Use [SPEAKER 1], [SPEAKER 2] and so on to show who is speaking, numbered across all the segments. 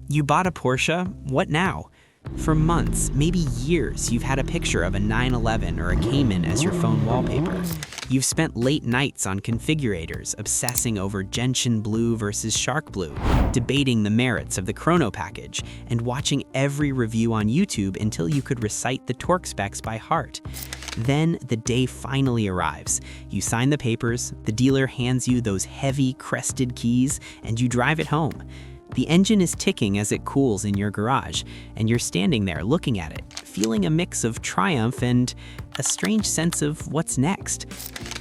[SPEAKER 1] You bought a Porsche? What now? For months, maybe years, you've had a picture of a 911 or a Cayman as your phone wallpaper. You've spent late nights on configurators, obsessing over Gentian Blue versus Shark Blue, debating the merits of the chrono package, and watching every review on YouTube until you could recite the torque specs by heart. Then the day finally arrives. You sign the papers, the dealer hands you those heavy, crested keys, and you drive it home. The engine is ticking as it cools in your garage, and you're standing there looking at it, feeling a mix of triumph and a strange sense of what's next.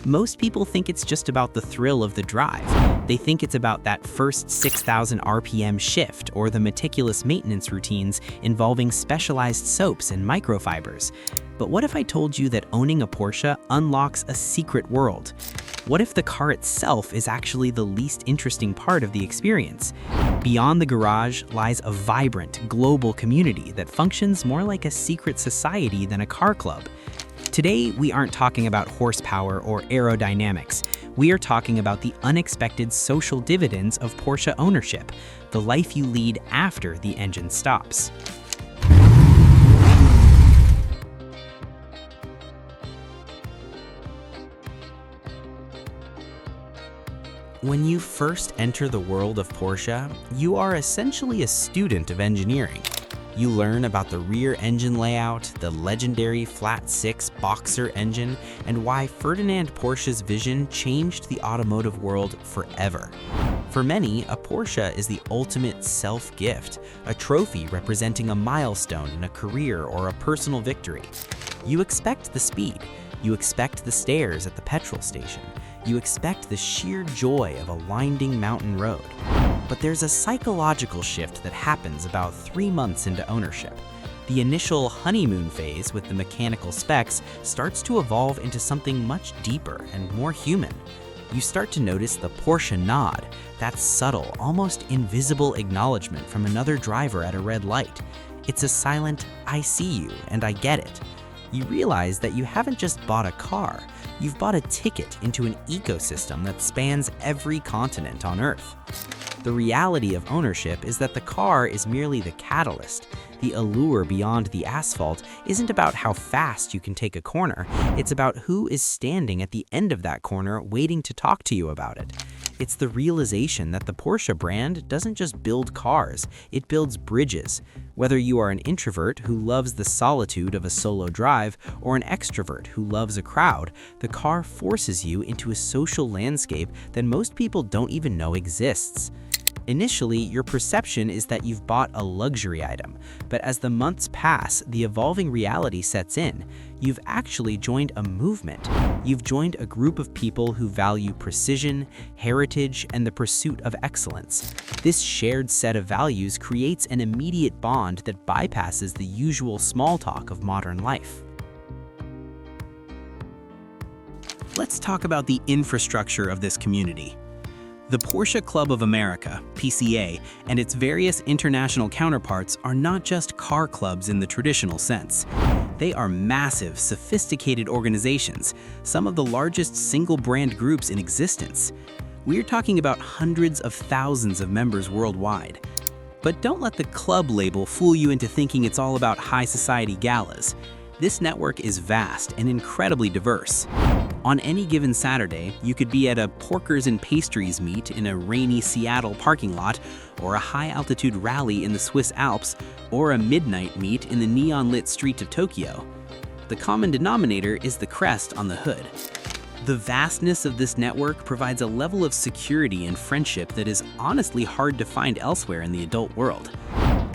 [SPEAKER 1] Most people think it's just about the thrill of the drive. They think it's about that first 6,000 RPM shift or the meticulous maintenance routines involving specialized soaps and microfibers. But what if I told you that owning a Porsche unlocks a secret world? What if the car itself is actually the least interesting part of the experience? Beyond the garage lies a vibrant, global community that functions more like a secret society than a car club. Today, we aren't talking about horsepower or aerodynamics. We are talking about the unexpected social dividends of Porsche ownership, the life you lead after the engine stops. When you first enter the world of Porsche, you are essentially a student of engineering. You learn about the rear engine layout, the legendary flat-six Boxer engine, and why Ferdinand Porsche's vision changed the automotive world forever. For many, a Porsche is the ultimate self-gift, a trophy representing a milestone in a career or a personal victory. You expect the speed, you expect the stairs at the petrol station, you expect the sheer joy of a winding mountain road. But there's a psychological shift that happens about 3 months into ownership. The initial honeymoon phase with the mechanical specs starts to evolve into something much deeper and more human. You start to notice the Porsche Nod, that subtle, almost invisible acknowledgement from another driver at a red light. It's a silent, "I see you and I get it." You realize that you haven't just bought a car, you've bought a ticket into an ecosystem that spans every continent on Earth. The reality of ownership is that the car is merely the catalyst. The allure beyond the asphalt isn't about how fast you can take a corner, it's about who is standing at the end of that corner waiting to talk to you about it. It's the realization that the Porsche brand doesn't just build cars, it builds bridges. Whether you are an introvert who loves the solitude of a solo drive or an extrovert who loves a crowd, the car forces you into a social landscape that most people don't even know exists. Initially, your perception is that you've bought a luxury item, but as the months pass, the evolving reality sets in. You've actually joined a movement. You've joined a group of people who value precision, heritage, and the pursuit of excellence. This shared set of values creates an immediate bond that bypasses the usual small talk of modern life. Let's talk about the infrastructure of this community. The Porsche Club of America, PCA, and its various international counterparts are not just car clubs in the traditional sense. They are massive, sophisticated organizations, some of the largest single-brand groups in existence. We're talking about hundreds of thousands of members worldwide. But don't let the club label fool you into thinking it's all about high society galas. This network is vast and incredibly diverse. On any given Saturday, you could be at a Porkers and Pastries meet in a rainy Seattle parking lot, or a high-altitude rally in the Swiss Alps, or a midnight meet in the neon-lit street of Tokyo. The common denominator is the crest on the hood. The vastness of this network provides a level of security and friendship that is honestly hard to find elsewhere in the adult world.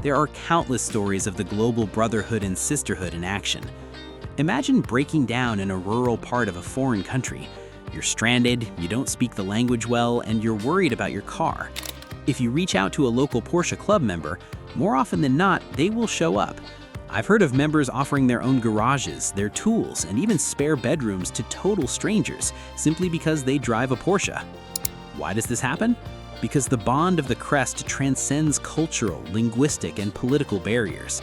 [SPEAKER 1] There are countless stories of the global brotherhood and sisterhood in action. Imagine breaking down in a rural part of a foreign country. You're stranded, you don't speak the language well, and you're worried about your car. If you reach out to a local Porsche club member, more often than not, they will show up. I've heard of members offering their own garages, their tools, and even spare bedrooms to total strangers, simply because they drive a Porsche. Why does this happen? Because the bond of the crest transcends cultural, linguistic, and political barriers.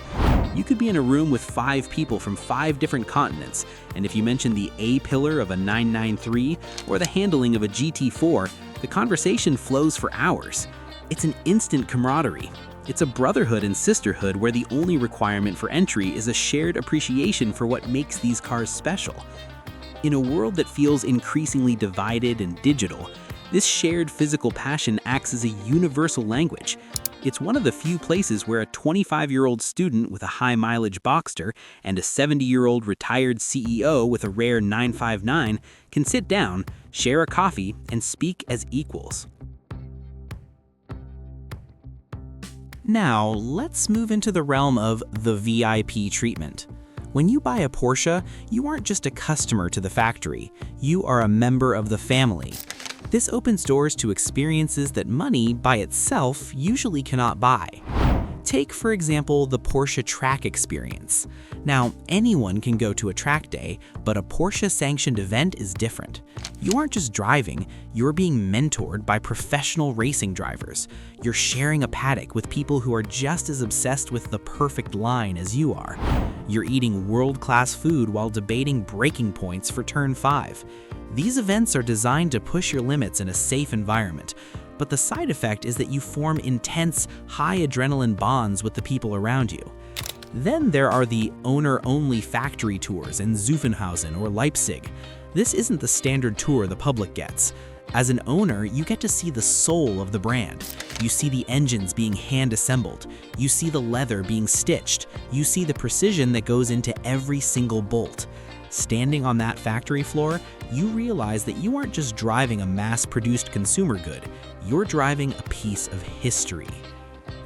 [SPEAKER 1] You could be in a room with 5 people from 5 different continents, and if you mention the A-pillar of a 993 or the handling of a GT4, the conversation flows for hours. It's an instant camaraderie.
[SPEAKER 2] It's a brotherhood and sisterhood where the only requirement for entry is a shared appreciation for what makes these cars special. In a world that feels increasingly divided and digital, this shared physical passion acts as a universal language. It's one of the few places where a 25-year-old student with a high-mileage Boxster and a 70-year-old retired CEO with a rare 959 can sit down, share a coffee, and speak as equals.
[SPEAKER 1] Now, let's move into the realm of the VIP treatment. When you buy a Porsche, you aren't just a customer to the factory, you are a member of the family. This opens doors to experiences that money by itself usually cannot buy. Take, for example, the Porsche track experience. Now, anyone can go to a track day, but a Porsche-sanctioned event is different. You aren't just driving, you're being mentored by professional racing drivers. You're sharing a paddock with people who are just as obsessed with the perfect line as you are. You're eating world-class food while debating braking points for Turn 5. These events are designed to push your limits in a safe environment, but the side effect is that you form intense, high-adrenaline bonds with the people around you. Then there are the owner-only factory tours in Zuffenhausen or Leipzig. This isn't the standard tour the public gets. As an owner, you get to see the soul of the brand. You see the engines being hand-assembled. You see the leather being stitched. You see the precision that goes into every single bolt. Standing on that factory floor, you realize that you aren't just driving a mass-produced consumer good, you're driving a piece of history.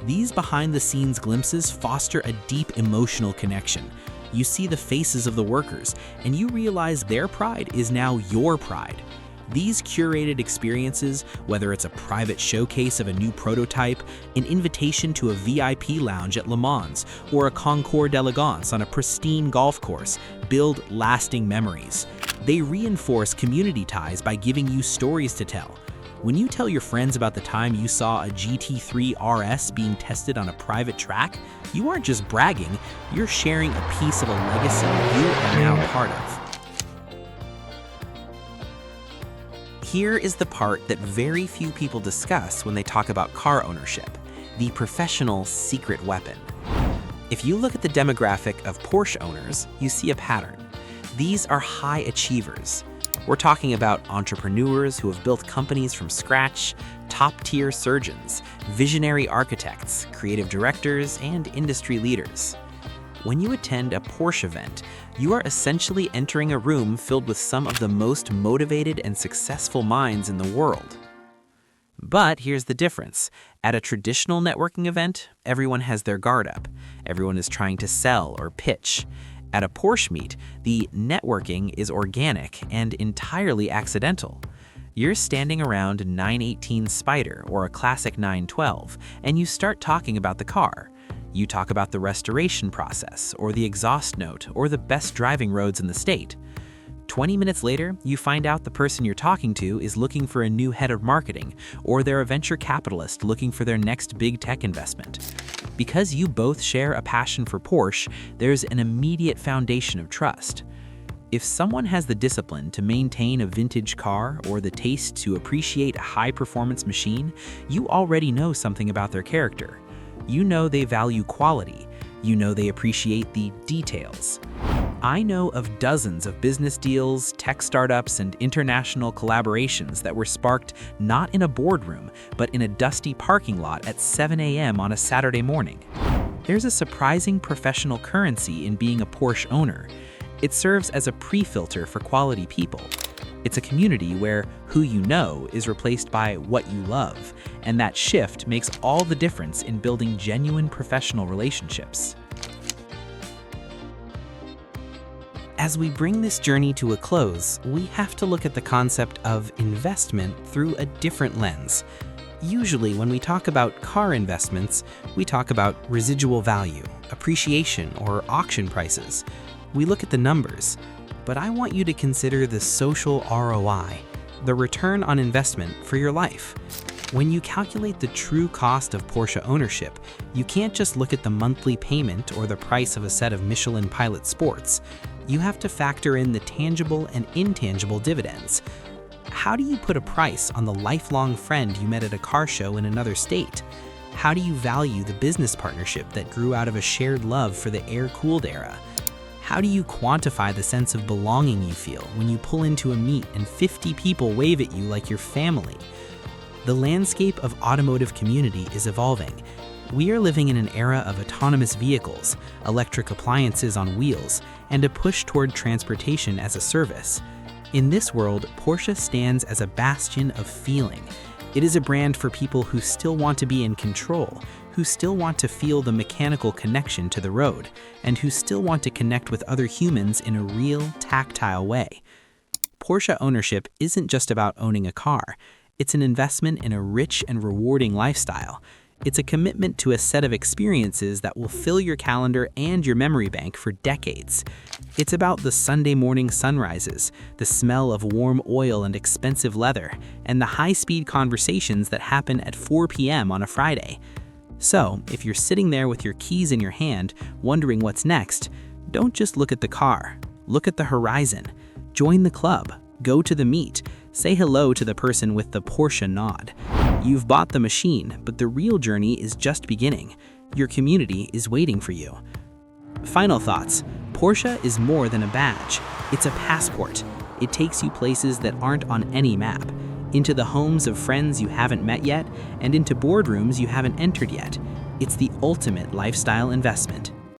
[SPEAKER 1] These behind-the-scenes glimpses foster a deep emotional connection. You see the faces of the workers, and you realize their pride is now your pride. These curated experiences, whether it's a private showcase of a new prototype, an invitation to a VIP lounge at Le Mans, or a Concours d'Elegance on a pristine golf course, build lasting memories. They reinforce community ties by giving you stories to tell. When you tell your friends about the time you saw a GT3 RS being tested on a private track, you aren't just bragging, you're sharing a piece of a legacy you are now part of. Here is the part that very few people discuss when they talk about car ownership, the professional secret weapon. If you look at the demographic of Porsche owners, you see a pattern. These are high achievers. We're talking about entrepreneurs who have built companies from scratch, top-tier surgeons, visionary architects, creative directors, and industry leaders. When you attend a Porsche event, you are essentially entering a room filled with some of the most motivated and successful minds in the world. But here's the difference. At a traditional networking event, everyone has their guard up. Everyone is trying to sell or pitch. At a Porsche meet, the networking is organic and entirely accidental. You're standing around a 918 Spider or a classic 912, and you start talking about the car. You talk about the restoration process, or the exhaust note, or the best driving roads in the state. 20 minutes later, you find out the person you're talking to is looking for a new head of marketing, or they're a venture capitalist looking for their next big tech investment. Because you both share a passion for Porsche, there's an immediate foundation of trust. If someone has the discipline to maintain a vintage car or the taste to appreciate a high-performance machine, you already know something about their character. You know they value quality. You know they appreciate the details. I know of dozens of business deals, tech startups, and international collaborations that were sparked not in a boardroom, but in a dusty parking lot at 7 a.m. on a Saturday morning. There's a surprising professional currency in being a Porsche owner. It serves as a pre-filter for quality people. It's a community where who you know is replaced by what you love, and that shift makes all the difference in building genuine professional relationships. As we bring this journey to a close, we have to look at the concept of investment through a different lens. Usually, when we talk about car investments, we talk about residual value, appreciation, or auction prices. We look at the numbers, but I want you to consider the social ROI, the return on investment for your life. When you calculate the true cost of Porsche ownership, you can't just look at the monthly payment or the price of a set of Michelin Pilot Sports. You have to factor in the tangible and intangible dividends. How do you put a price on the lifelong friend you met at a car show in another state? How do you value the business partnership that grew out of a shared love for the air-cooled era? How do you quantify the sense of belonging you feel when you pull into a meet and 50 people wave at you like you're family? The landscape of automotive community is evolving. We are living in an era of autonomous vehicles, electric appliances on wheels, and a push toward transportation as a service. In this world, Porsche stands as a bastion of feeling. It is a brand for people who still want to be in control, who still want to feel the mechanical connection to the road, and who still want to connect with other humans in a real, tactile way. Porsche ownership isn't just about owning a car. It's an investment in a rich and rewarding lifestyle. It's a commitment to a set of experiences that will fill your calendar and your memory bank for decades. It's about the Sunday morning sunrises, the smell of warm oil and expensive leather, and the high-speed conversations that happen at 4 p.m. on a Friday. So, if you're sitting there with your keys in your hand, wondering what's next, don't just look at the car. Look at the horizon. Join the club. Go to the meet. Say hello to the person with the Porsche Nod. You've bought the machine, but the real journey is just beginning. Your community is waiting for you. Final thoughts. Porsche is more than a badge. It's a passport. It takes you places that aren't on any map, into the homes of friends you haven't met yet, and into boardrooms you haven't entered yet. It's the ultimate lifestyle investment.